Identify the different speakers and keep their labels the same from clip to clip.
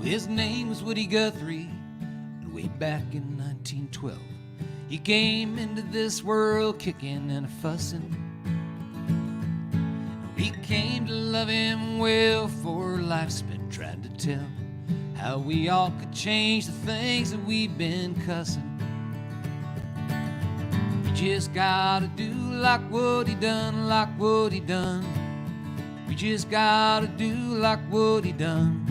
Speaker 1: His name was Woody Guthrie, and way back in 1912, he came into this world kicking and fussing. We came to love him well, for life's been trying to tell how we all could change the things that we've been cussing. You just gotta do like what he done, like what he done. We just gotta do like what he done.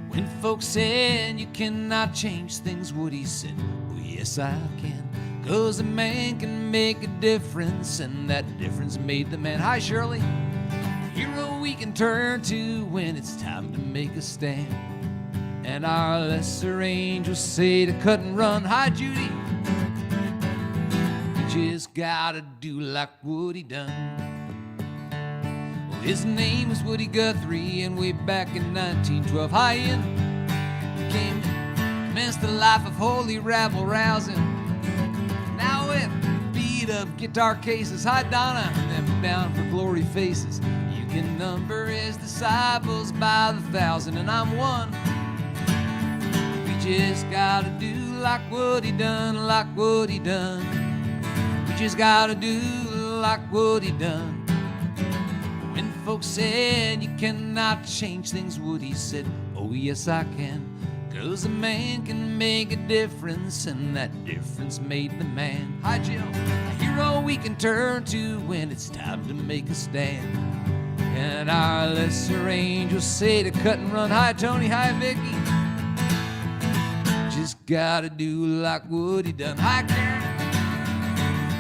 Speaker 1: When folks said you cannot change things, Woody said, oh yes I can. 'Cause a man can make a difference, and that difference made the man. Hi Shirley. A hero we can turn to when it's time to make a stand. And our lesser angels say to cut and run. Hi Judy. We just gotta do like Woody done. Well, his name was Woody Guthrie, and way back in 1912, hi Ian, he came to commence the life of holy rabble rousing. Now with beat up guitar cases, hi Donna, and them bound for glory faces. You can number his disciples by the thousand, and I'm one. We just gotta do like what he done, like what he done. We just gotta do like what he done. When folks said you cannot change things, Woody said, oh yes I can. 'Cause a man can make a difference, and that difference made the man. Hi Jill, a hero we can turn to when it's time to make a stand. And our lesser angels say to cut and run. Hi Tony, hi Vicky. Just gotta do like Woody done. Hi Karen.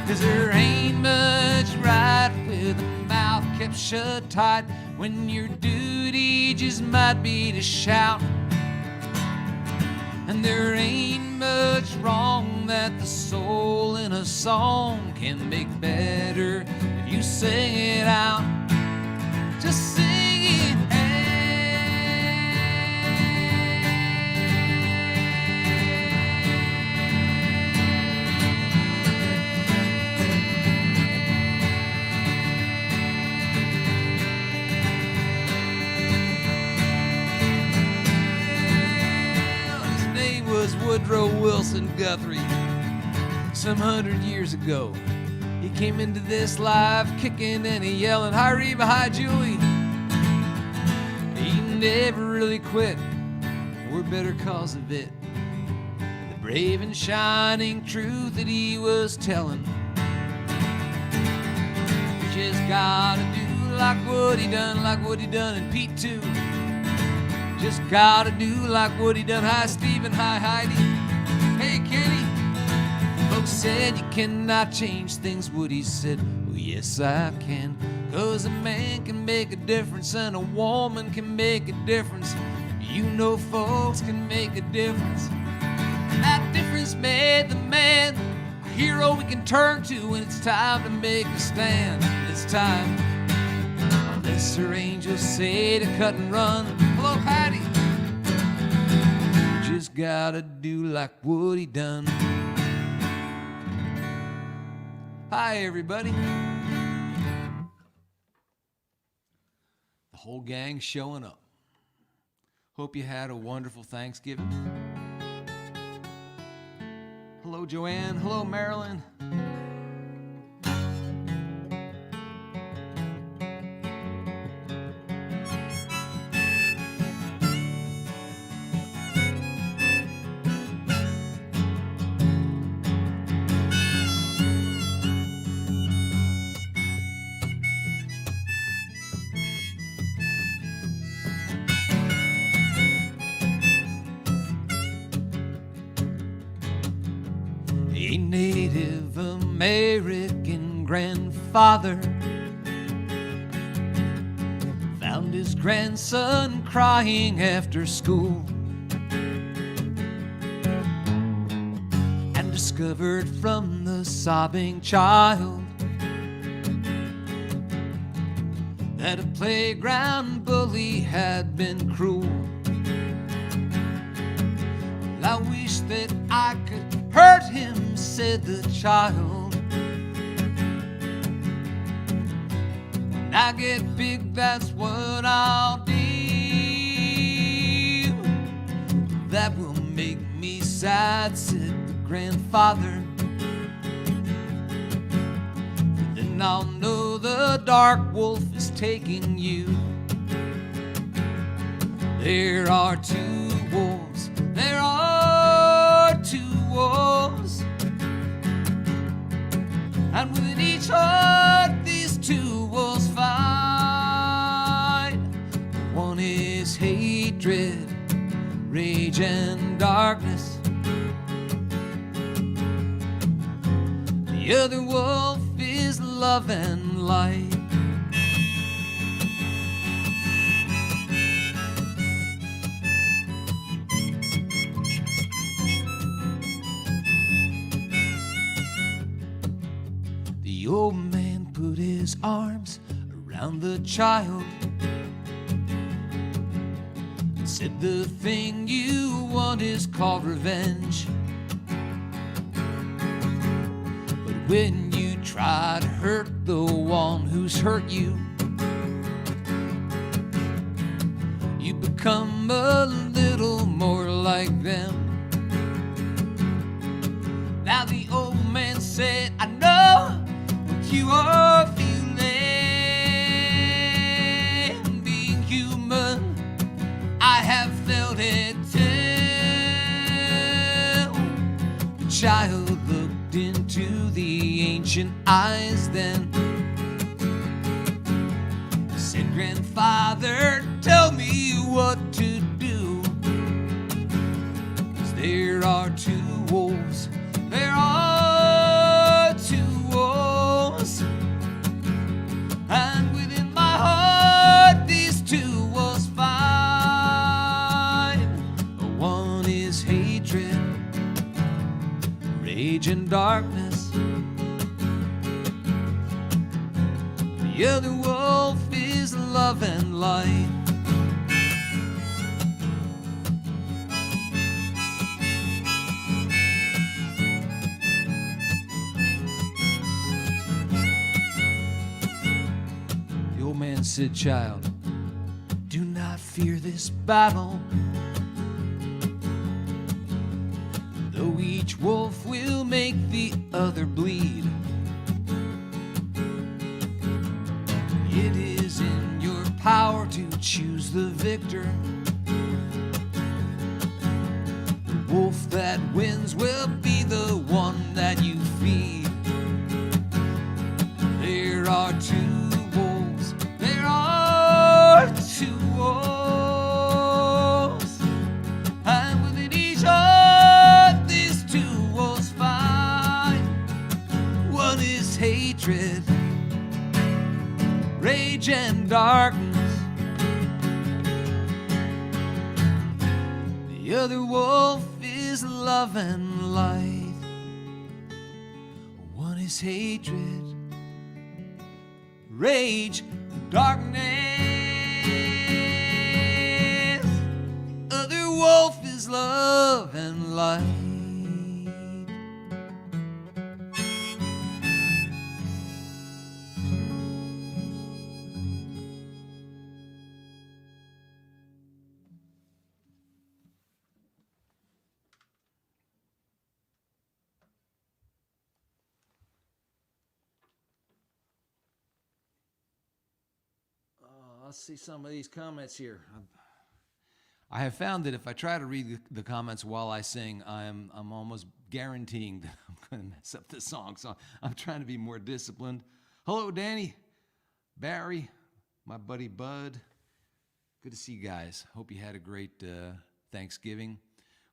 Speaker 1: 'Cause there ain't much right with a mouth kept shut tight, when your duty just might be to shout. And there ain't much wrong that the soul in a song can make better if you sing it out. Just sing it out. Woodrow Wilson Guthrie. Some 100 years ago, he came into this life kicking and he yelling. Hi Reba, hi Julie. He never really quit. We're better cause of it. And the brave and shining truth that he was telling. We just gotta do like what he done, like what he done, and Pete too. Just gotta do like what he done. Hi Stephen, hi Heidi, hey Kenny. Folks said you cannot change things, Woody said, oh yes I can. 'Cause a man can make a difference, and a woman can make a difference. You know folks can make a difference, and that difference made the man. A hero we can turn to when it's time to make a stand. It's time. Lesser angels say to cut and run. Hello, Patty. Just gotta do like Woody done. Hi, everybody. The whole gang's showing up. Hope you had a wonderful Thanksgiving. Hello, Joanne. Hello, Marilyn. A Native American grandfather found his grandson crying after school and discovered from the sobbing child that a playground bully had been cruel. Well, I wish that I could hurt him, said the child. When I get big, that's what I'll do. that will make me sad, said the grandfather. Then I'll know the dark wolf is taking you. There are two wolves, there are two wolves, and within each heart these two wolves fight. One is hatred, rage and darkness. The other wolf is love and light. The old man put his arms around the child and said, the thing you want is called revenge. But when you try to hurt the one who's hurt you, you become a little more like them. Now the old man said, I know you are feeling, being human, I have felt it too. The child looked into the ancient eyes then, said, grandfather, tell me what to do. 'Cause there are two wolves, there are two wolves, and within my heart these two wolves fight. One is hatred, rage and darkness. The other wolf is love and light. The old man said, child, do not fear this battle. Though each wolf will make the other bleed, it is in your power to choose the victor. The wolf that wins will be the one that you feed. There are two wolves, there are two wolves, and within each heart these two wolves fight. One is hatred, rage and darkness. The other wolf is love and light. One is hatred, rage, darkness. Other wolf is love and light. Let's see some of these comments here. I have found that if I try to read the comments while I sing, I'm almost guaranteeing that I'm going to mess up the song. So I'm trying to be more disciplined. Hello, Danny, Barry, my buddy Bud. Good to see you guys. Hope you had a great Thanksgiving.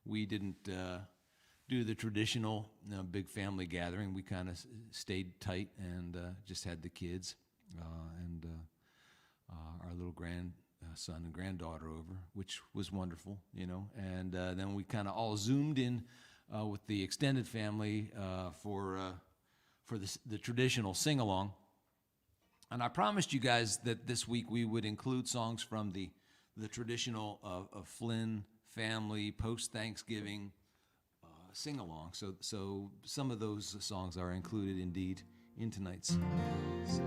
Speaker 1: We didn't do the traditional big family gathering. We kind of stayed tight and just had the kids and our little grandson and granddaughter over, which was wonderful, And then we kind of all zoomed in with the extended family for the traditional sing-along. And I promised you guys that this week we would include songs from the traditional of Flynn family post-Thanksgiving sing-along. So some of those songs are included indeed in tonight's series.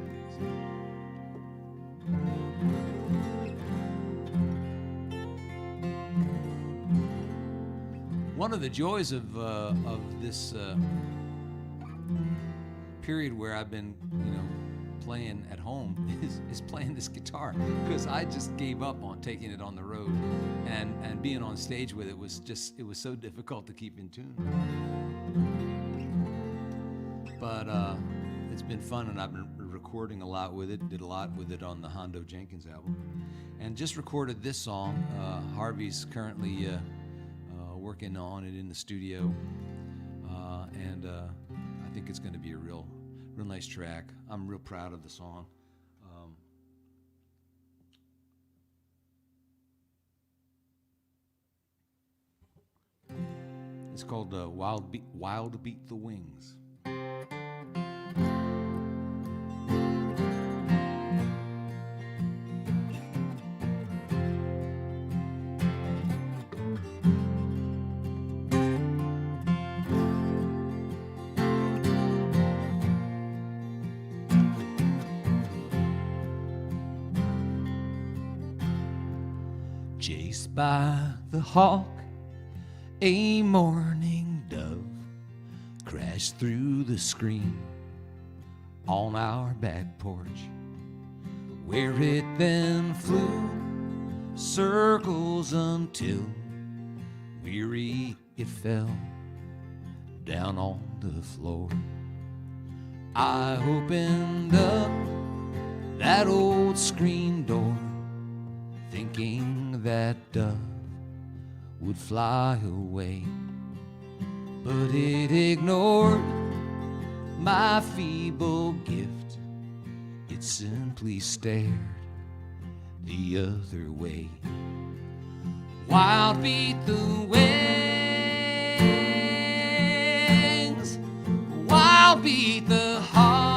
Speaker 1: one of the joys of this period where I've been, playing at home is playing this guitar, because I just gave up on taking it on the road, and being on stage with it was so difficult to keep in tune. But it's been fun, and I've been recording a lot with it. Did a lot with it on the Hondo Jenkins album, and just recorded this song. Harvey's currently working on it in the studio, and I think it's going to be a real nice track. I'm real proud of the song. It's called Wild Beat the Wings. Chased by the hawk, a morning dove crashed through the screen on our back porch, where it then flew circles until weary it fell down on the floor. I opened up that old screen door, thinking that dove would fly away, but it ignored my feeble gift. It simply stared the other way. Wild beat the wings, wild beat the heart,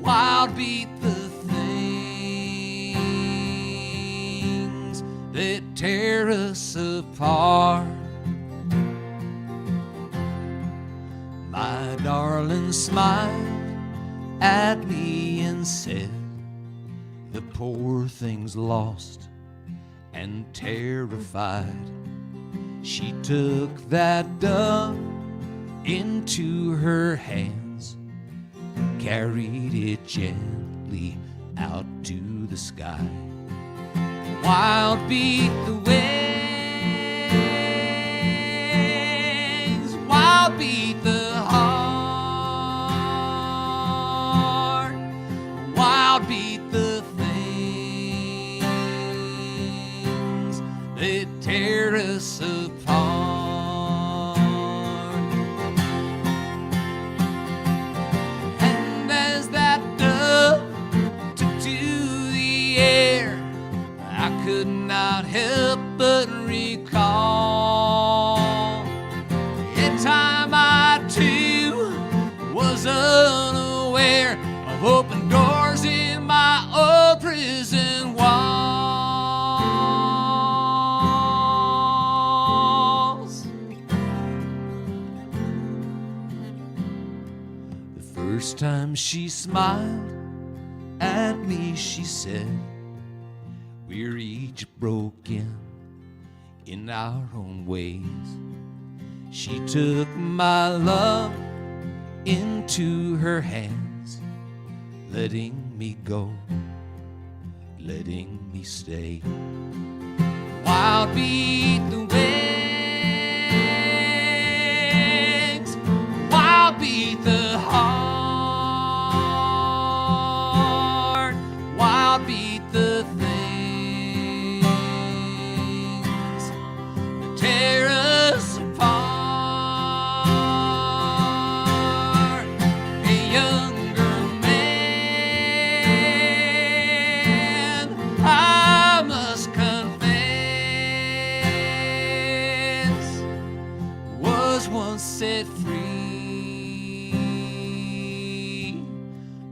Speaker 1: wild beat the that tear us apart. My darling smiled at me and said, the poor thing's lost and terrified. She took that dove into her hands, carried it gently out to the sky. Wild beat the wings, wild beat the heart, wild beat the things that tear us apart. And as that dove took to the air, I could not help but recall the time I too was unaware of open doors in my old prison walls. The first time she smiled at me, she said, we're each broken in our own ways. She took my love into her hands, letting me go, letting me stay. Wild beat the wings, wild beat the heart, wild beat the tear us apart. A younger man, I must confess, was once set free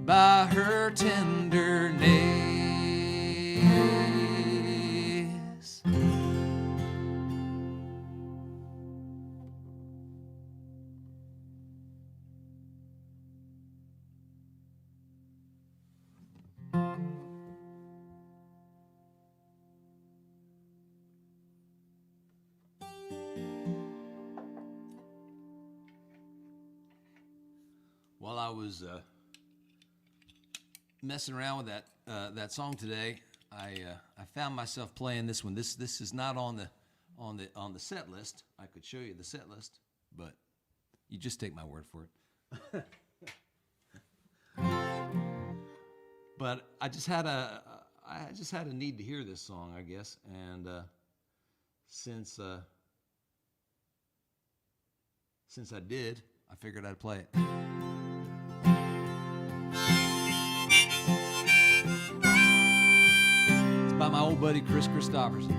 Speaker 1: by her tenderness. While I was messing around with that song today, I found myself playing this one. This is not on the set list. I could show you the set list, but you just take my word for it. But I just had a need to hear this song, I guess, and since I did, I figured I'd play it. It's by my old buddy Chris Christopherson.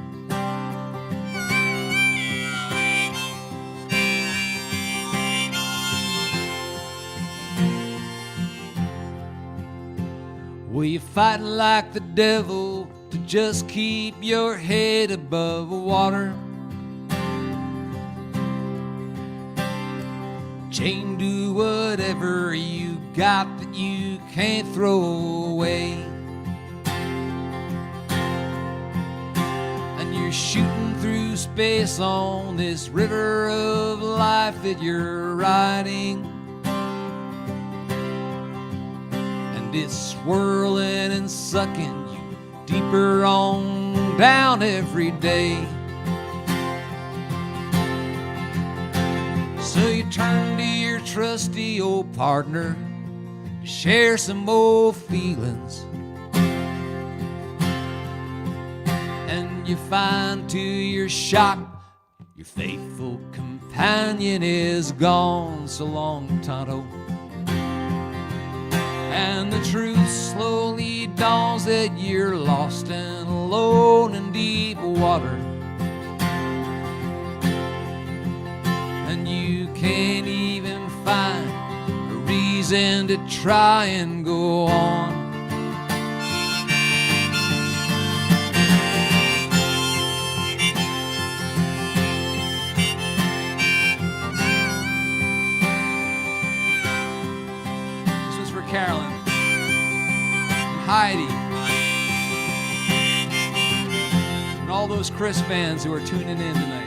Speaker 1: Well, you're fighting like the devil to just keep your head above water. Chained to whatever you got that you can't throw away. And you're shooting through space on this river of life that you're riding. And it's swirling and sucking you deeper on down every day. So you turn to your trusty old partner to share some old feelings. And you find to your shock your faithful companion is gone. So long, Tonto. And the truth slowly dawns that you're lost and alone in deep water. And you can't even find a reason to try and go on. This was for Carolyn and Heidi and all those Chris fans who are tuning in tonight.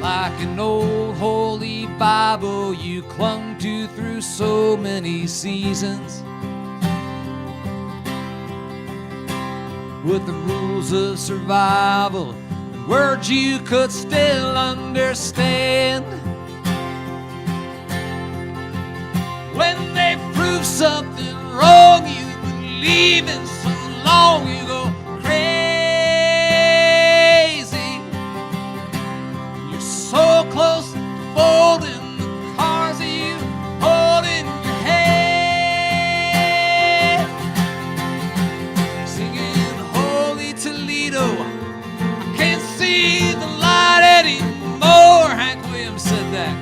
Speaker 1: Like an old holy Bible you clung to through so many seasons, with the rules of survival and words you could still understand. When they prove something wrong, you believe in so long you go crazy. So close to folding the cards that you hold in your hand, singing Holy Toledo, I can't see the light anymore. Hank Williams said that.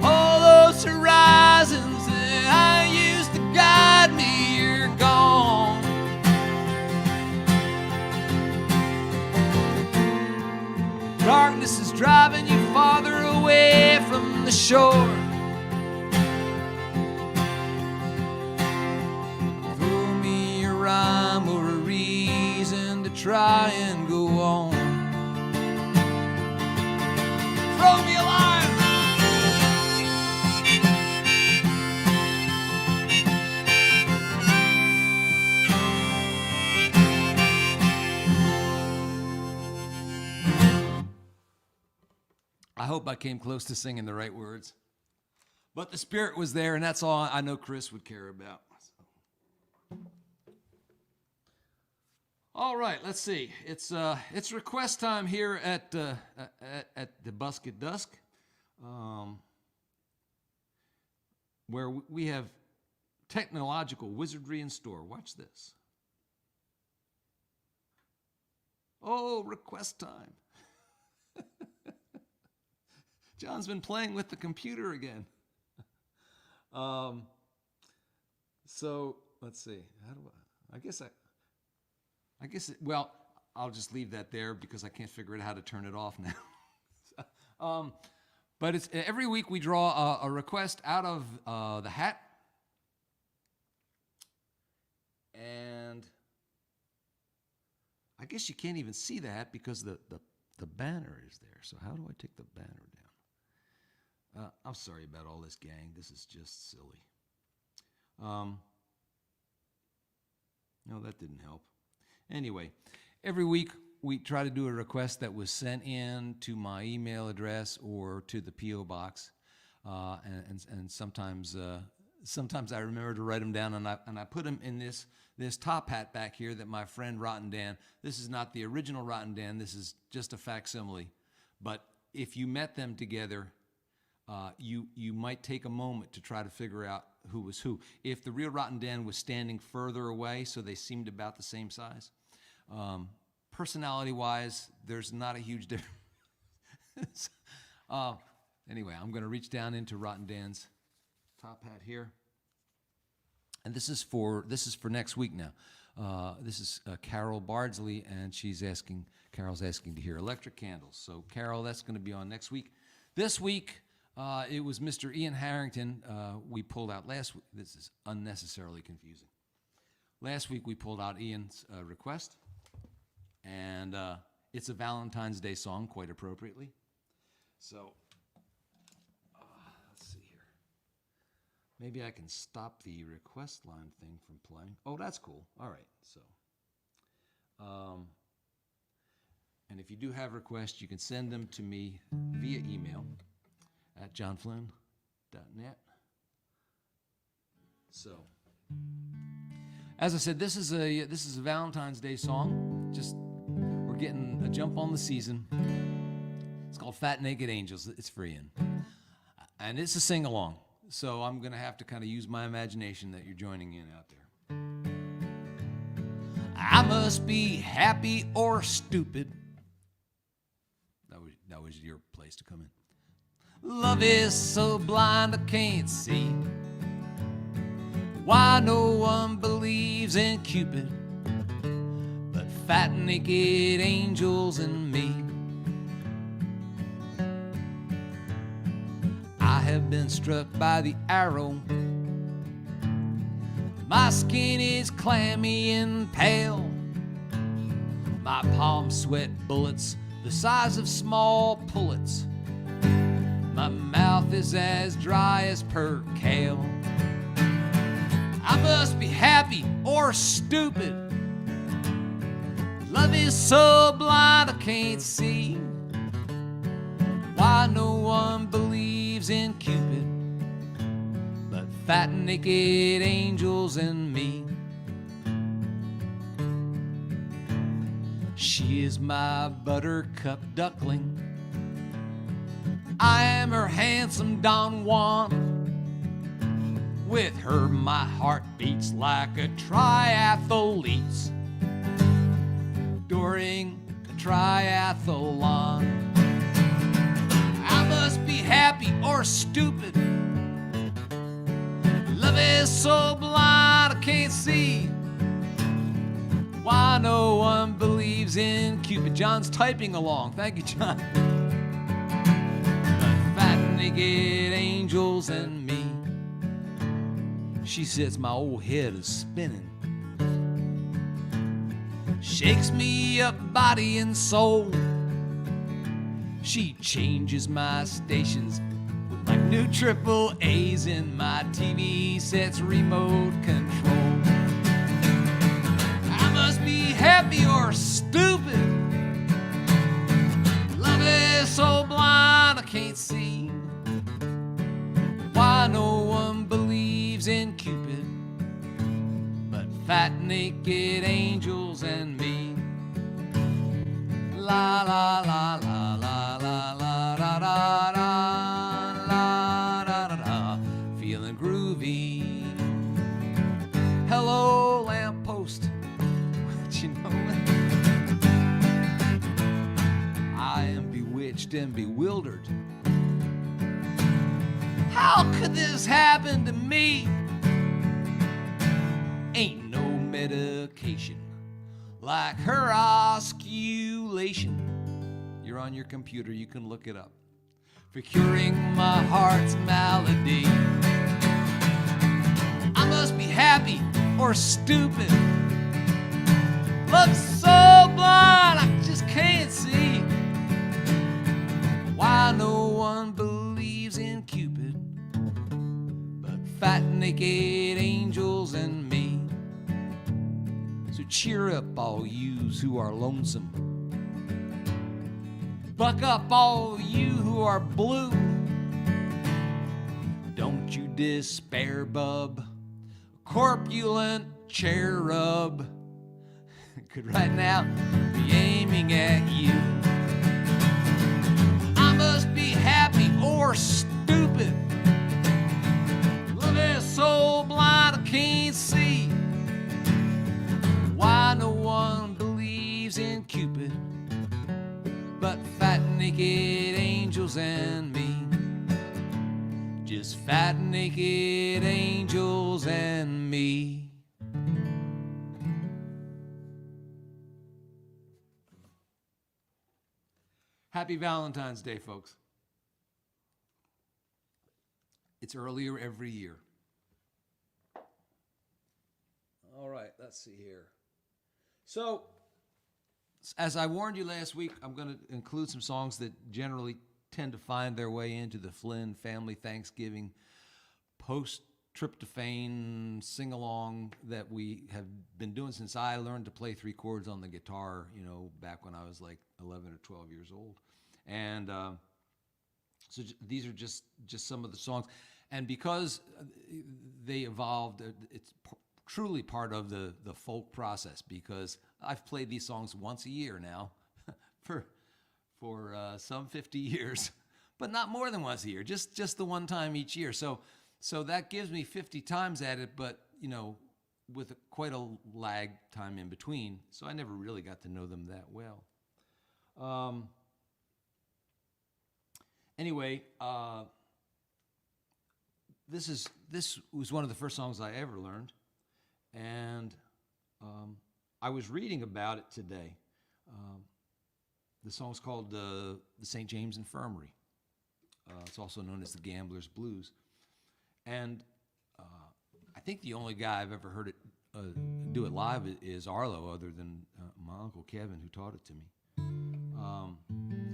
Speaker 1: All those horizons that I used to guide me, you're gone. Darkness is driving you farther away from the shore. Throw me a rhyme or a reason to try and go on. Throw me a line. I hope I came close to singing the right words. But the spirit was there, and that's all I know Chris would care about. All right, let's see. It's request time here at the Busk at Dusk, where we have technological wizardry in store. Watch this. Oh, request time. John's been playing with the computer again. So let's see. How do I guess well, I'll just leave that there because I can't figure out how to turn it off now. But it's every week we draw a request out of the hat, and I guess you can't even see the hat because the banner is there. So how do I take the banner down?
Speaker 2: I'm sorry about all this, gang. This is just silly. No, that didn't help. Anyway, every week we try to do a request that was sent in to my email address or to the P.O. box, and sometimes I remember to write them down, and I put them in this top hat back here that my friend Rotten Dan. This is not the original Rotten Dan. This is just a facsimile. But if you met them together, you might take a moment to try to figure out who was who. If the real Rotten Dan was standing further away, so they seemed about the same size, personality-wise, there's not a huge difference. Anyway, I'm going to reach down into Rotten Dan's top hat here, and this is for next week now. This is Carol Bardsley, and Carol's asking to hear Electric Candles. So Carol, that's going to be on next week. This week, it was Mr. Ian Harrington we pulled out last week. This is unnecessarily confusing. Last week we pulled out Ian's request, and it's a Valentine's Day song, quite appropriately. So let's see here. Maybe I can stop the request line thing from playing. Oh, that's cool. All right. So, and if you do have requests, you can send them to me via email at johnflynn.net. So, as I said, this is a Valentine's Day song. Just we're getting a jump on the season. It's called Fat Naked Angels. It's for Ian, and it's a sing along. So I'm gonna have to kind of use my imagination that you're joining in out there. I must be happy or stupid. That was your place to come in. Love is so blind I can't see why no one believes in Cupid but fat naked angels and me. I have been struck by the arrow. My skin is clammy and pale. My palms sweat bullets the size of small pullets. My mouth is as dry as percale. I must be happy or stupid. Love is so blind I can't see why no one believes in Cupid but fat naked angels and me. She is my buttercup duckling. I am her handsome Don Juan. With her my heart beats like a triathlete's during a triathlon. I must be happy or stupid. Love is so blind I can't see why no one believes in Cupid. John's typing along. Thank you, John. Fat naked angels and me. She says my old head is spinning. Shakes me up body and soul. She changes my stations with like new triple A's in my TV set's remote control. I must be happy or stupid. Love is so blind I can't see why no one believes in Cupid but fat naked angels and me. La la la la la la la da da da la da da da. Feeling groovy. Hello lamppost. What you know? I am bewitched and bewildered. How could this happen to me? Ain't no medication like her osculation. You're on your computer, you can look it up. For curing my heart's malady. I must be happy or stupid. Look so blind I just can't see why no one believes in Cupid fat naked angels and me. So cheer up all yous who are lonesome. Buck up all you who are blue. Don't you despair, bub, corpulent cherub could right now be aiming at you. I must be happy or stupid. Love is so blind I can't see why no one believes in Cupid but fat naked angels and me. Just fat naked angels and me. Happy Valentine's Day, folks. It's earlier every year. All right, let's see here. So, as I warned you last week, I'm going to include some songs that generally tend to find their way into the Flynn family Thanksgiving post-tryptophan sing-along that we have been doing since I learned to play 3 chords on the guitar, you know, back when I was like 11 or 12 years old. And so these are just some of the songs. And because they evolved, it's truly part of the folk process, because I've played these songs once a year now for some 50 years, but not more than once a year, just the one time each year. So that gives me 50 times at it, but, you know, with quite a lag time in between. So I never really got to know them that well. Anyway, this was one of the first songs I ever learned, and I was reading about it today. The song's called the St. James Infirmary. It's also known as the Gambler's Blues. And I think the only guy I've ever heard it do it live is Arlo, other than my Uncle Kevin, who taught it to me.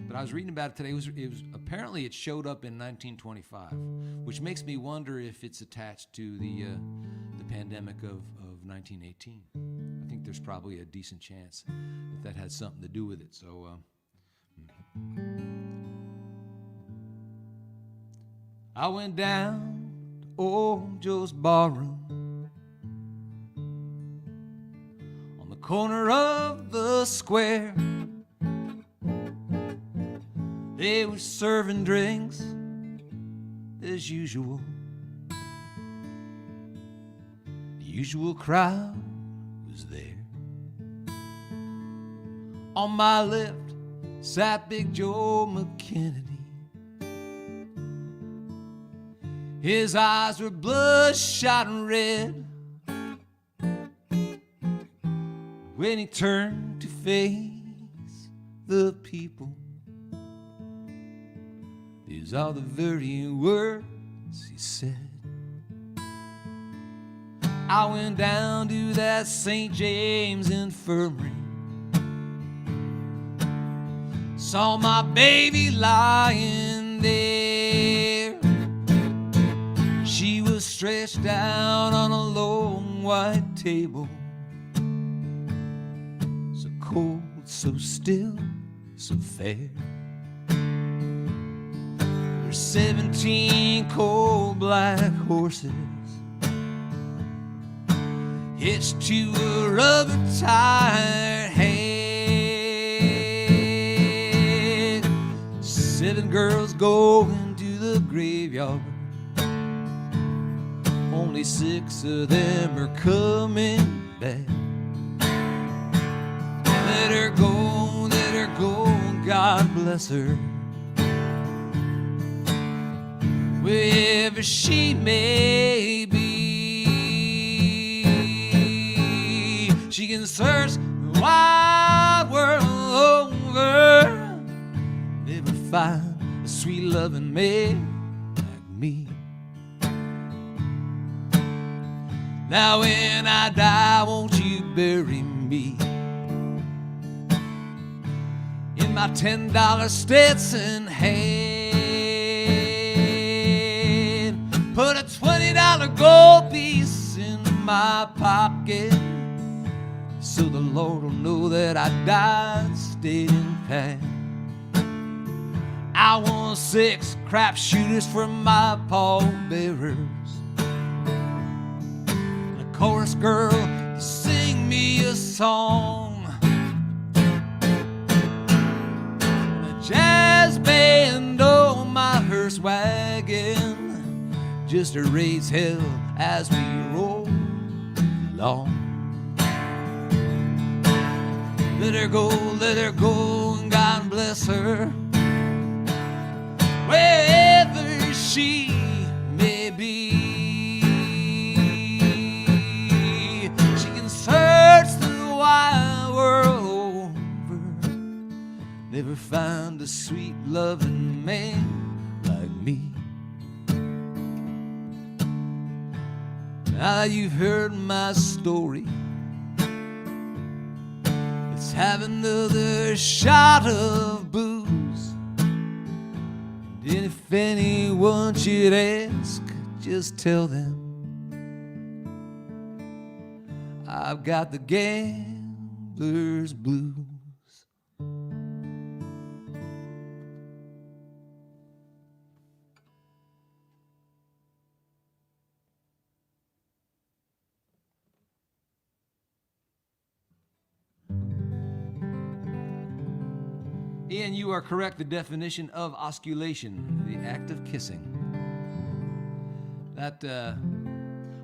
Speaker 2: But I was reading about it today. It was apparently it showed up in 1925, which makes me wonder if it's attached to the pandemic of 1918. I think there's probably a decent chance that had something to do with it. So I went down to old Joe's barroom on the corner of the square. They were serving drinks as usual. The usual crowd was there. On my left sat Big Joe McKennedy. His eyes were bloodshot and red when he turned to face the people. These are the very words he said. I went down to that St. James Infirmary, saw my baby lying there. She was stretched out on a long white table, so cold, so still, so fair. 17 cold black horses hitched to a rubber-tired head. 7 girls going to the graveyard. Only 6 of them are coming back. Let her go, God bless her. Wherever she may be, she can search the wide world over, never find a sweet loving man like me. Now when I die, won't you bury me in my $10 Stetson hat? Put a $20 my pocket, so the Lord will know that I died staying pat. I want 6 crap shooters for my pallbearers, and a chorus girl to sing me a song, and a jazz band on my hearse wagon, just to raise hell as we roll along. Let her go, and God bless her, wherever she may be. She can search the wide world over, never find a sweet loving man like me. Now that you've heard my story, let's have another shot of booze. And if anyone should ask, just tell them I've got the gambler's blues. Ian, you are correct. The definition of osculation, the act of kissing. That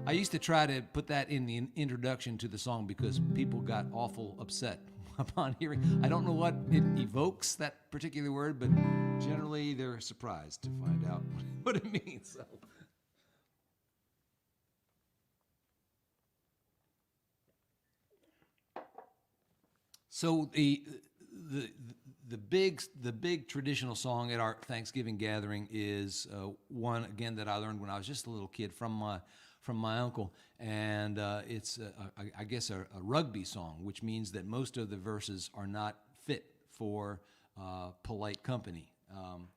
Speaker 2: I used to try to put that in the introduction to the song because people got awful upset upon hearing. I don't know what it evokes, that particular word, but generally they're surprised to find out what it means. So the big traditional song at our Thanksgiving gathering is one again that I learned when I was just a little kid from my uncle, and it's I guess a rugby song, which means that most of the verses are not fit for polite company,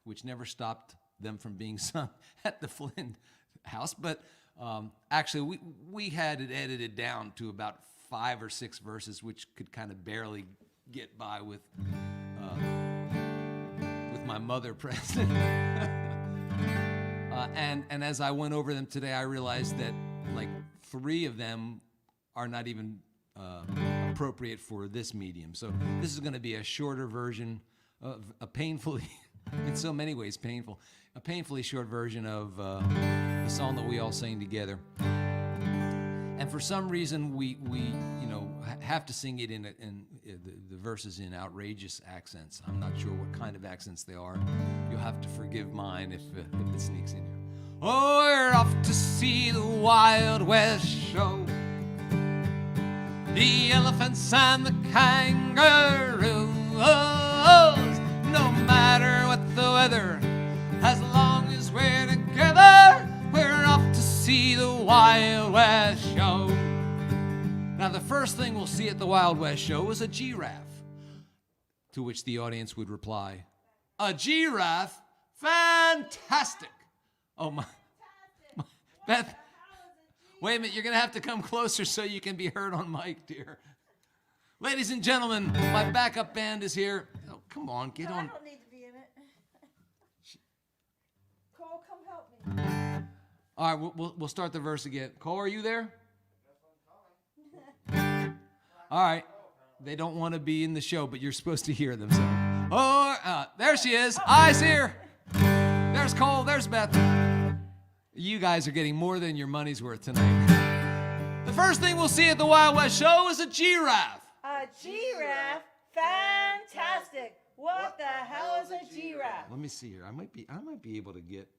Speaker 2: which never stopped them from being sung at the Flynn house. But actually, we had it edited down to about 5 or 6 verses, which could kind of barely get by with my mother present. And as I went over them today, I realized that like 3 of them are not even appropriate for this medium. So this is going to be a shorter version of a painfully, in so many ways painful, a painfully short version of the song that we all sing together. And for some reason, we have to sing it in the verses in outrageous accents. I'm not sure what kind of accents they are. You'll have to forgive mine if it sneaks in here. Oh, we're off to see the Wild West show, the elephants and the kangaroos. No matter what the weather, as long as we're together, we're off to see the Wild West show. Now, the first thing we'll see at the Wild West show is a giraffe, to which the audience would reply, "A giraffe? Fantastic!" Oh, my Beth, wait a minute, you're going to have to come closer so you can be heard on mic, dear. Ladies and gentlemen, my backup band is here. Oh, come on, get on.
Speaker 3: I don't need to be in it. Cole, come help me.
Speaker 2: All right, we'll start the verse again. Cole, are you there? All right. They don't want to be in the show, but you're supposed to hear them. So, there she is. I see her. There's Cole. There's Beth. You guys are getting more than your money's worth tonight. The first thing we'll see at the Wild West show is a giraffe.
Speaker 3: A giraffe? Fantastic. What the hell is a giraffe?
Speaker 2: Let me see here. I might be able to get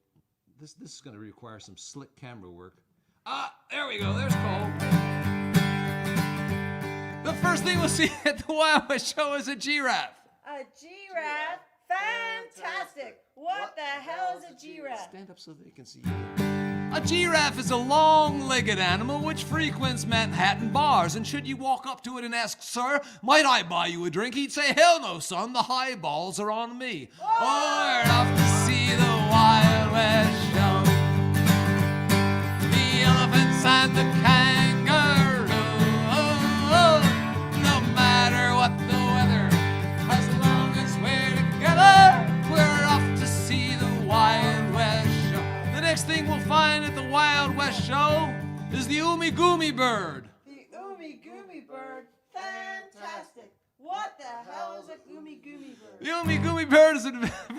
Speaker 2: this. This is going to require some slick camera work. There we go. There's Cole. The first thing we'll see at the Wild West show is a giraffe.
Speaker 3: A giraffe? Fantastic. What the hell is a giraffe?
Speaker 2: Stand up so they can see you. A giraffe is a long-legged animal which frequents Manhattan bars, and should you walk up to it and ask, "Sir, might I buy you a drink?" he'd say, "Hell no, son, the highballs are on me." Oh, we're off to see the Wild West show, the elephants and the kangaroos. West show is the Umi Goomy bird.
Speaker 3: The Umi Goomy bird. Fantastic. What the hell is a Umi Goomy bird?
Speaker 2: The Umi Goomy bird is a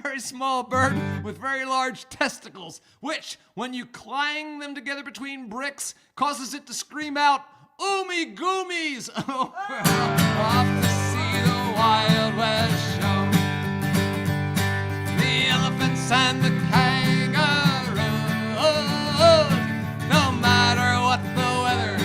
Speaker 2: very small bird with very large testicles, which, when you clang them together between bricks, causes it to scream out, Umi Goomies! Oh, we're off to see the Wild West show. The elephants and the kangaroos. No matter what the weather,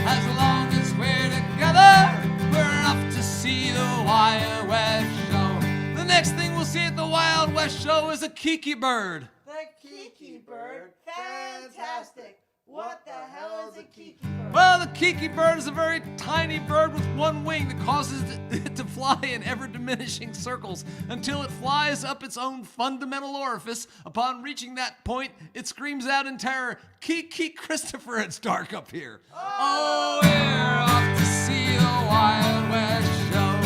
Speaker 2: as long as we're together, we're off to see the Wild West show. The next thing we'll see at the Wild West show is a kiki bird.
Speaker 3: The Kiki bird. Fantastic. What the hell is a Kiki bird?
Speaker 2: Well, the kiki bird is a very tiny bird with one wing that causes it to fly in ever-diminishing circles until it flies up its own fundamental orifice. Upon reaching that point, it screams out in terror, Kiki Christopher, it's dark up here. Oh, we're off to see the Wild West show.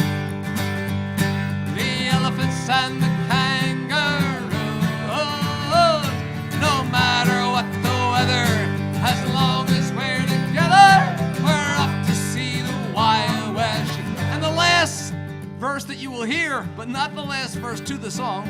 Speaker 2: The elephants and the kangaroos. No matter what the weather, as long as we're together, we're off to see the Wild West. And the last verse that you will hear, but not the last verse to the song,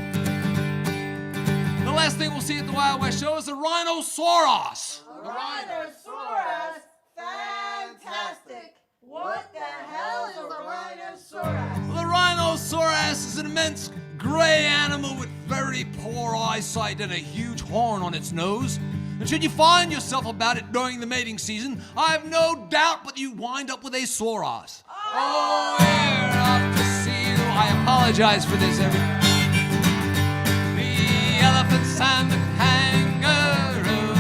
Speaker 2: the last thing we'll see at the Wild West show is the rhinoceros.
Speaker 3: The rhinoceros. Fantastic. What the hell is a rhinoceros?
Speaker 2: The rhinoceros is an immense gray animal with very poor eyesight and a huge horn on its nose. And should you find yourself about it during the mating season, I have no doubt but you wind up with a soros. Oh, we're off to see the... I apologize for this, everyone. The elephants and the kangaroos.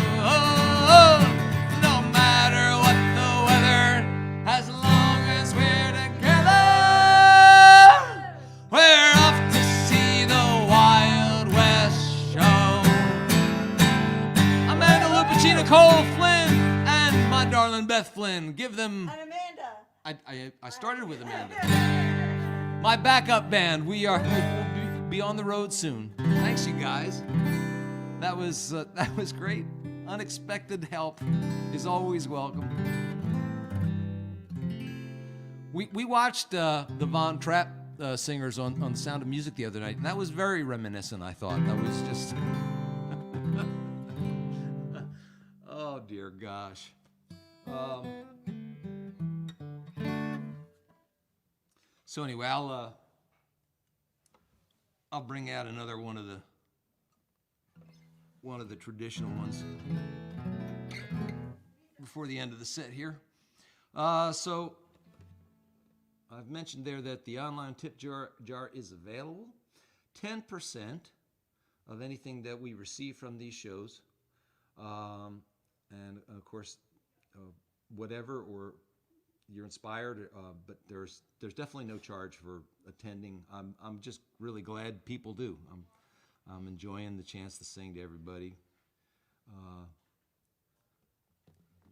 Speaker 2: No matter what the weather, as long as we're together, we're off to see the Wild West show. Nicole Flynn and my darling Beth Flynn. Give them...
Speaker 3: And Amanda.
Speaker 2: I started with Amanda. My backup band. We'll be on the road soon. Thanks, you guys. That was great. Unexpected help is always welcome. We watched the Von Trapp singers on The Sound of Music the other night, and that was very reminiscent, I thought. That was just... Oh, dear gosh. So anyway, I'll bring out another one of the traditional ones before the end of the set here. So I've mentioned there that the online tip jar is available. 10% of anything that we receive from these shows. And of course, whatever or you're inspired, but there's definitely no charge for attending. I'm just really glad people do. I'm enjoying the chance to sing to everybody.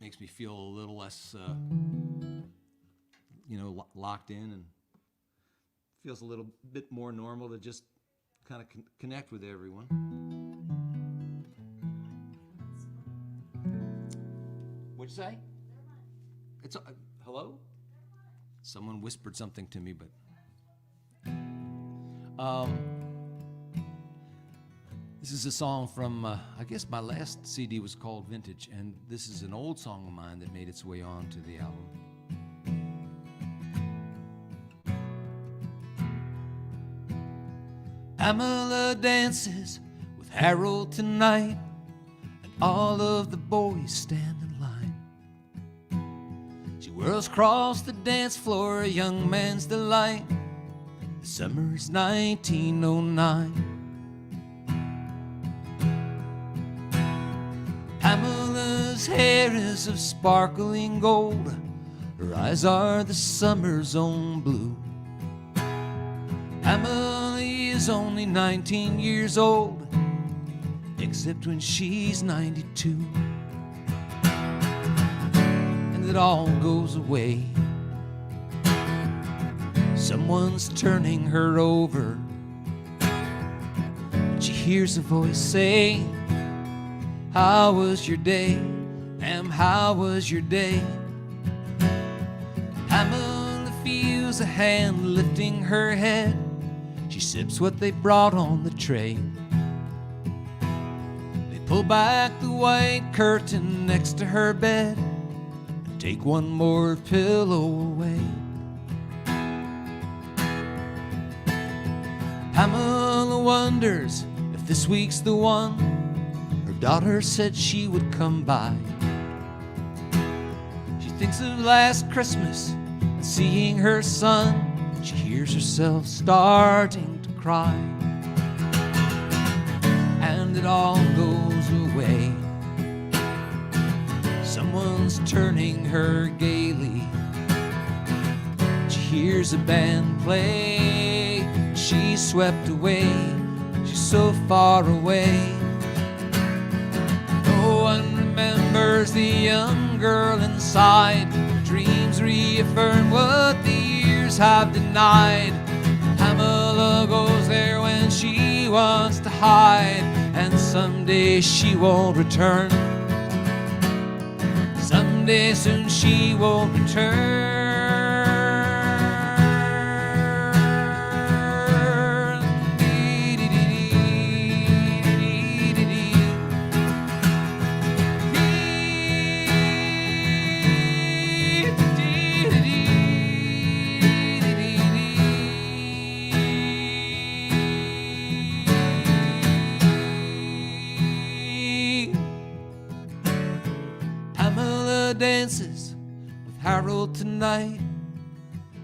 Speaker 2: Makes me feel a little less, locked in, and feels a little bit more normal to just kind of connect with everyone. What'd you say? It's hello? Someone whispered something to me, but this is a song from I guess my last CD was called Vintage, and this is an old song of mine that made its way onto the album. Pamela dances with Harold tonight, and all of the boys stand in line. She whirls across the dance floor, a young man's delight. The summer's 1909. Pamela's hair is of sparkling gold, her eyes are the summer's own blue. Pamela is only 19 years old, except when she's 92. And it all goes away. Someone's turning her over, and she hears a voice say, "How was your day?
Speaker 1: Ma'am, how was your day? Pamela feels a hand lifting her head. She sips what they brought on the tray. They pull back the white curtain next to her bed and take one more pillow away. Pamela wonders if this week's the one. Her daughter said she would come by. She thinks of last Christmas and seeing her son. She hears herself starting to cry. And it all goes away. Someone's turning her gaily. She hears a band play. She's swept away. She's so far away. No one remembers the young girl inside. Dreams reaffirm what the years have denied. Pamela goes there when she wants to hide, and someday she won't return. Someday soon she won't return. Dances with Harold tonight.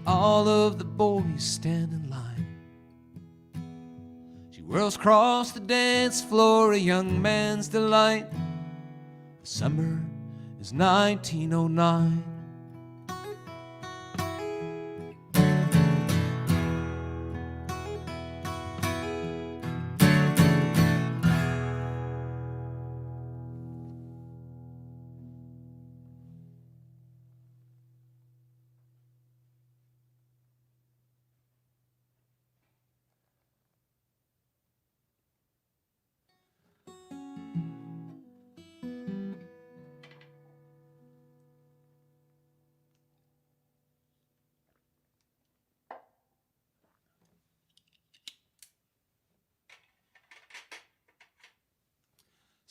Speaker 1: All of the boys stand in line. She whirls across the dance floor, a young man's delight. The summer is 1909.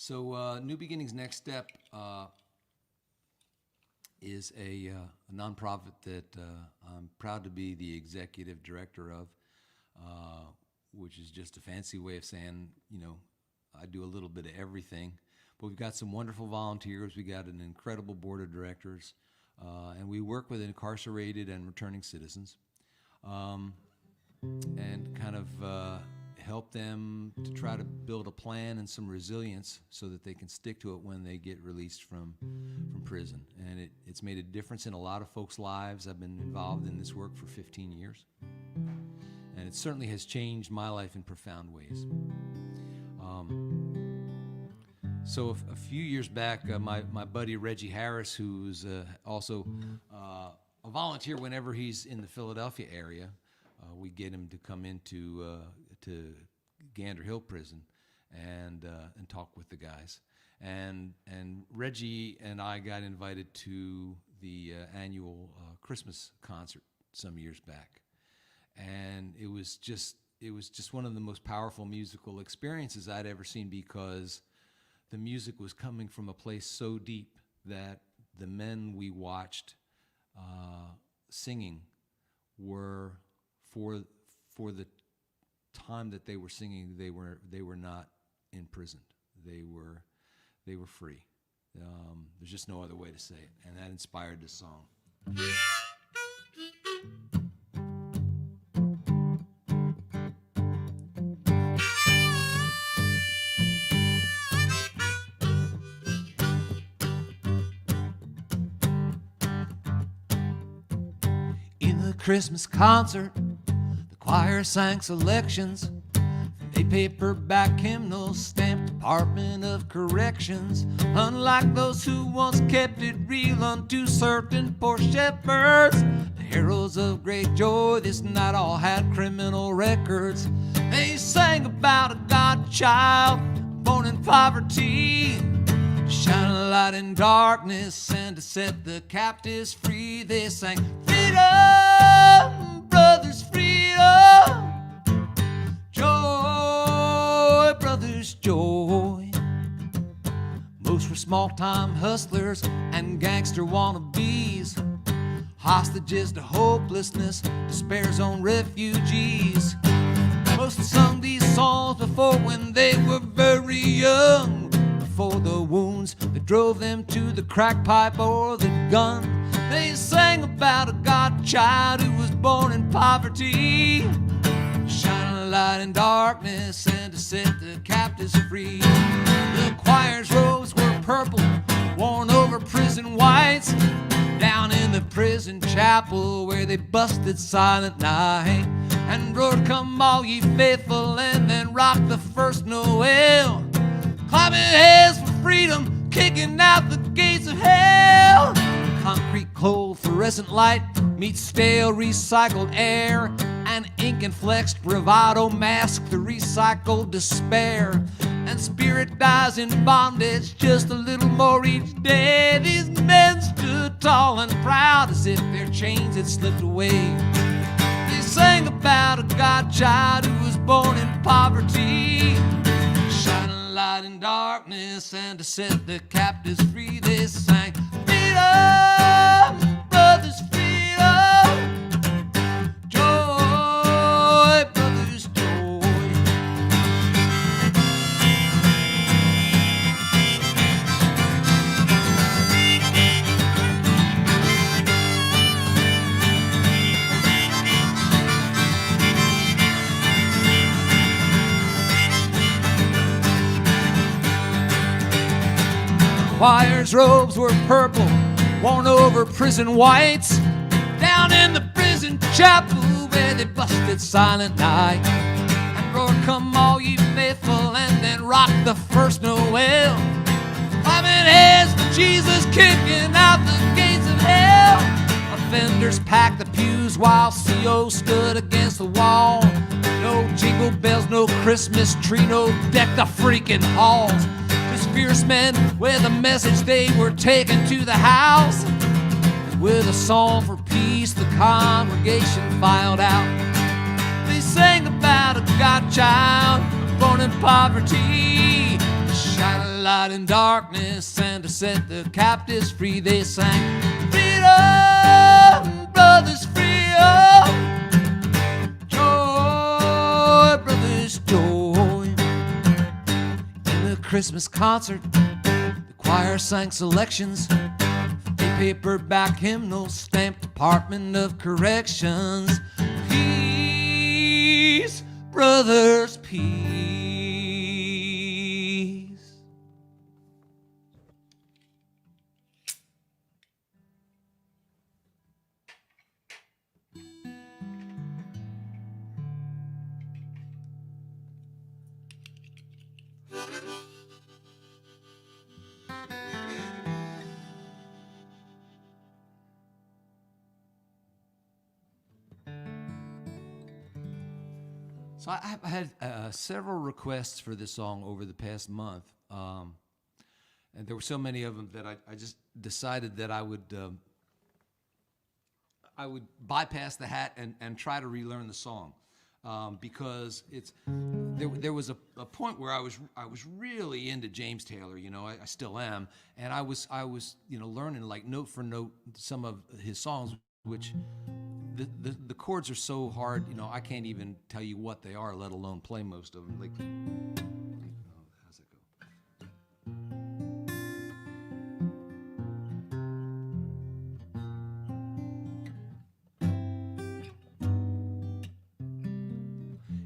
Speaker 2: So New Beginnings Next Step is a nonprofit that I'm proud to be the executive director of, which is just a fancy way of saying, you know, I do a little bit of everything. But we've got some wonderful volunteers. We got an incredible board of directors, and we work with incarcerated and returning citizens, and kind of help them to try to build a plan and some resilience so that they can stick to it when they get released from prison. And it's made a difference in a lot of folks' lives. I've been involved in this work for 15 years. And it certainly has changed my life in profound ways. So a few years back, my buddy Reggie Harris, who's also a volunteer whenever he's in the Philadelphia area, we get him to come into to Gander Hill Prison and talk with the guys. And Reggie and I got invited to the annual Christmas concert some years back, and it was just one of the most powerful musical experiences I'd ever seen, because the music was coming from a place so deep that the men we watched singing were, for the time that they were singing, they were not imprisoned. They were free. There's just no other way to say it, and that inspired this song. In the Christmas concert, the choir sang selections from a paperback hymnal stamped Department of Corrections. Unlike those who once kept it real unto certain poor shepherds, the heralds of great joy this night all had criminal records. They sang about a God child born in poverty, shine a light light in darkness and to set the captives free. They sang, freedom, brothers, freedom. Joy, brothers, joy. Most were small-time hustlers and gangster wannabes, hostages to hopelessness, despair's own refugees. Most sung these songs before when they were very young, before the wounds that drove them to the crack pipe or the gun. They sang about a God child who was born in poverty, shining a light in darkness and to set the captives free. The choir's robes were purple, worn over prison whites, down in the prison chapel where they busted Silent Night and roared, come all ye faithful, and then rocked the first Noel, clapping hands for freedom, kicking out the gates of hell. Concrete cold fluorescent light meets stale recycled air, and ink and flexed bravado mask the recycled despair. And spirit dies in bondage just a little more each day. These men stood tall and proud as if their chains had slipped away. They sang about a God child who was born in poverty, shining a light in darkness and to set the captives free. They sang, freedom, brothers, freedom. Joy, brothers, joy. Choir's robes were purple, worn over prison whites, down in the prison chapel where they busted Silent Night and roared, come all ye faithful, and then rocked the first Noel, clapping hands for Jesus, kicking out the gates of hell. Offenders packed the pews while CO stood against the wall. No jingle bells, no Christmas tree, no deck the freaking halls. Fierce men with a message they were taken to the house. With a song for peace, the congregation filed out. They sang about a God child born in poverty, to shine a light in darkness and to set the captives free. They sang, freedom, brothers, freedom. Joy, brothers, joy. Christmas concert, the choir sang selections, a paperback hymnal stamped Department of Corrections. Peace, brothers, peace. So I've had several requests for this song over the past month, and there were so many of them that I just decided that I would bypass the hat and try to relearn the song, because there was a point where I was really into James Taylor, you know, I still am, and I was learning like note for note some of his songs, which the chords are so hard, you know, I can't even tell you what they are, let alone play most of them. Like, how's that go?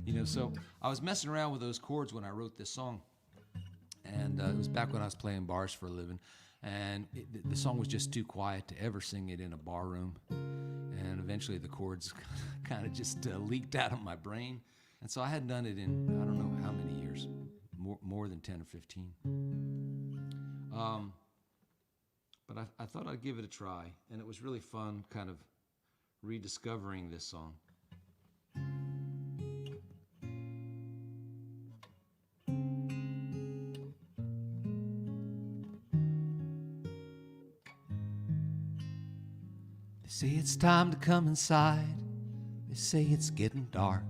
Speaker 2: You know, so I was messing around with those chords when I wrote this song, and it was back when I was playing bars for a living, and the song was just too quiet to ever sing it in a bar room. And eventually the chords kind of just leaked out of my brain. And so I hadn't done it in, I don't know how many years, more than 10 or 15. But I thought I'd give it a try. And it was really fun kind of rediscovering this song.
Speaker 1: They say it's time to come inside. They say it's getting dark.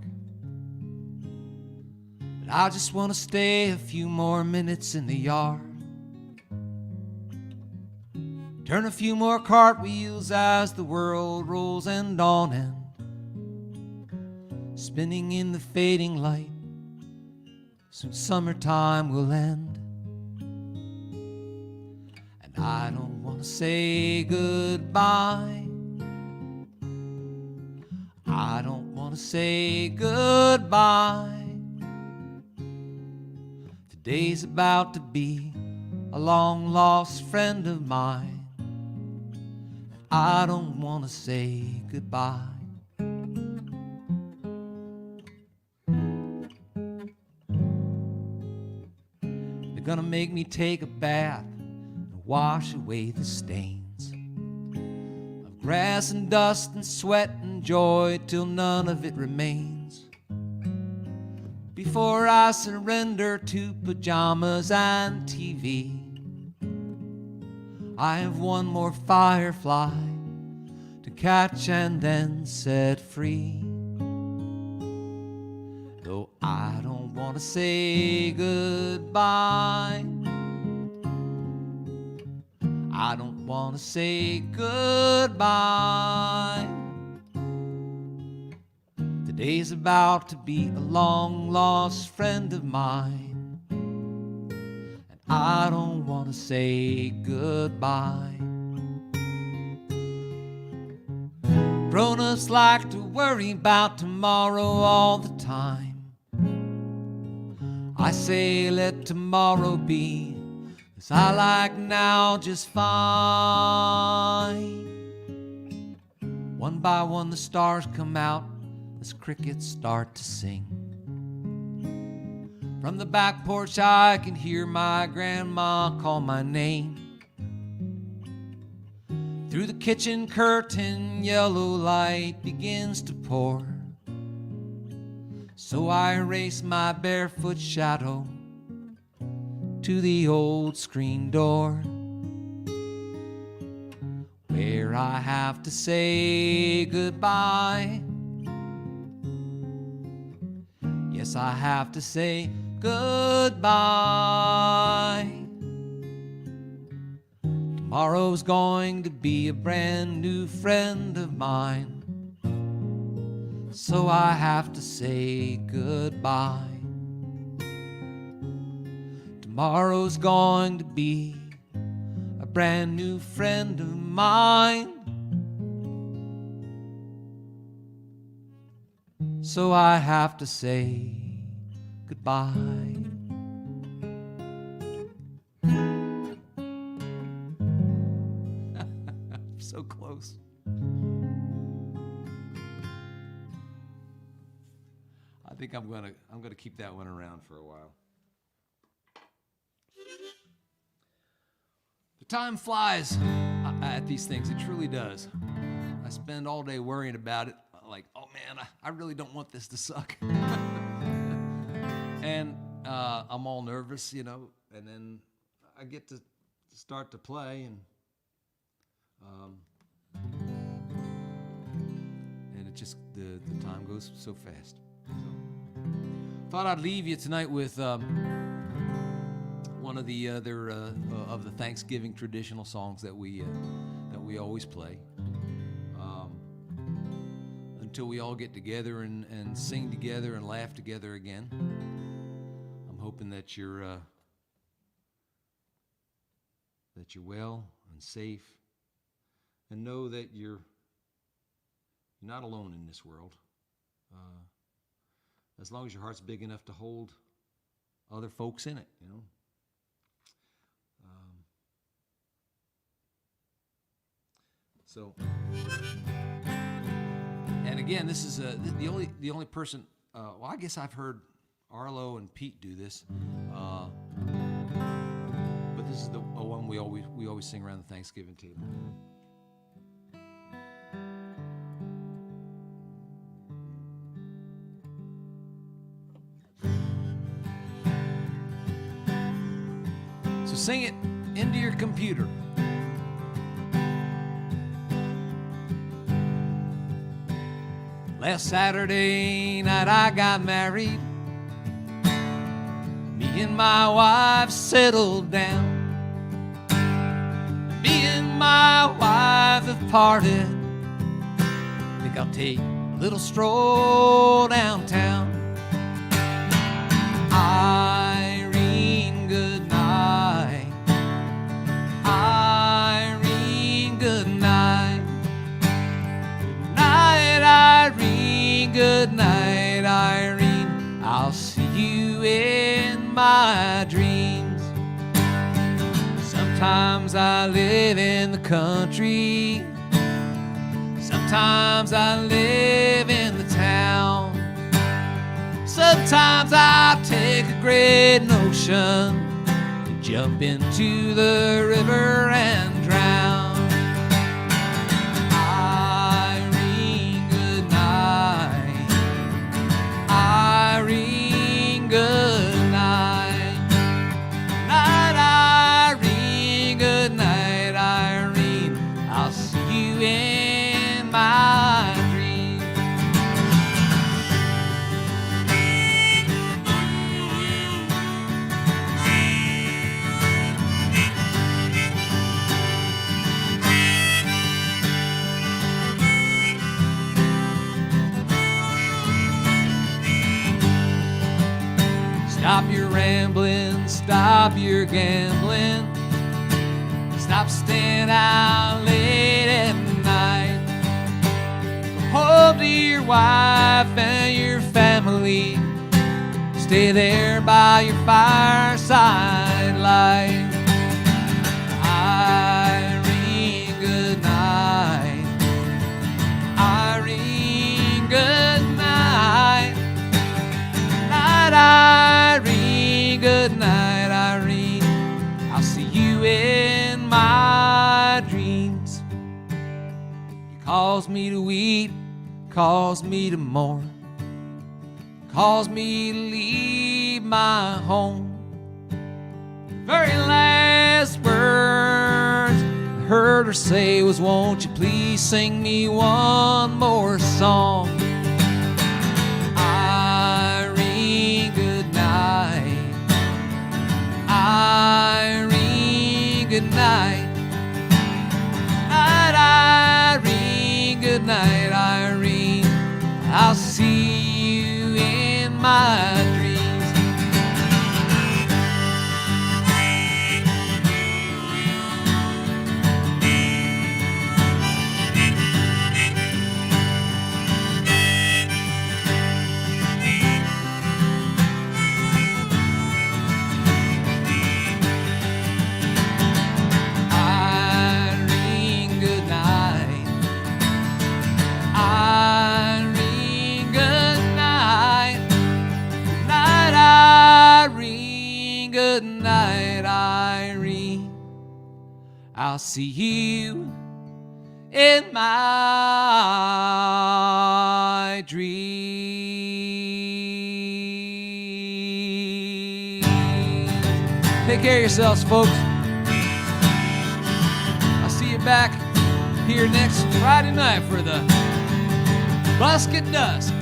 Speaker 1: But I just want to stay a few more minutes in the yard. Turn a few more cartwheels as the world rolls end on end, spinning in the fading light. Soon summertime will end. And I don't want to say goodbye. I don't want to say goodbye. Today's about to be a long-lost friend of mine. I don't want to say goodbye. They're gonna make me take a bath and wash away the stains of grass and dust and sweat and joy till none of it remains. Before I surrender to pajamas and TV, I have one more firefly to catch and then set free. Though I don't want to say goodbye, I don't want to say goodbye. Today's about to be a long-lost friend of mine, and I don't want to say goodbye. Grown-ups like to worry about tomorrow all the time. I say let tomorrow be as I like now just fine. One by one the stars come out as crickets start to sing. From the back porch I can hear my grandma call my name. Through the kitchen curtain yellow light begins to pour, so I race my barefoot shadow to the old screen door, where I have to say goodbye. Yes, I have to say goodbye. Tomorrow's going to be a brand new friend of mine, so I have to say goodbye. Tomorrow's going to be a brand new friend of mine, so I have to say goodbye. So close. I think I'm gonna keep that one around for a while. The time flies at these things. It truly does. I spend all day worrying about it. Like, oh man, I really don't want this to suck. And I'm all nervous, you know, and then I get to start to play, and it just, the time goes so fast. So, thought I'd leave you tonight with one of the other of the Thanksgiving traditional songs that we always play. Until we all get together and sing together and laugh together again. I'm hoping that you're well and safe, and know that you're not alone in this world. As long as your heart's big enough to hold other folks in it, you know. And again, this is the only person. Well, I guess I've heard Arlo and Pete do this, but this is the one we always sing around the Thanksgiving table. So sing it into your computer. Last Saturday night I got married. Me and my wife settled down. Me and my wife have parted. Think I'll take a little stroll downtown. Irene, good night. Irene, good night. Good night, Irene. Good night, Irene. I'll see you in my dreams. Sometimes I live in the country. Sometimes I live in the town. Sometimes I take a great notion and jump into the river and drown. Irene, good night. Irene, good night. Night, Irene, good night, Irene. I'll see you in my dreams. Stop your rambling, stop your gambling. Stop staying out late at night. Go home to your wife and your family. Stay there by your fireside light. Irene, good night. Irene, good night. Night, Irene, good night, Irene. I'll see you in my dreams. He calls me to weep, calls me to mourn, calls me to leave my home. The very last words I heard her say was, won't you please sing me one more song? Irene, good night. Irene, good night. Night, Irene, good night, Irene. I'll see you in my dreams. Irene, good night. Irene, good night. Night, Irene, good night, Irene. I'll see you in my dreams. Take care of yourselves, folks. I'll see you back here next Friday night for the Busk at Dusk.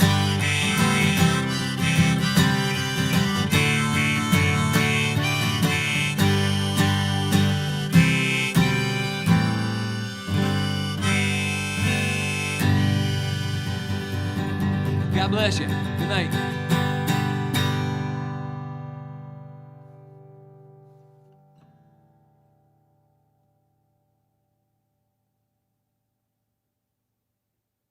Speaker 1: God bless you. Good night.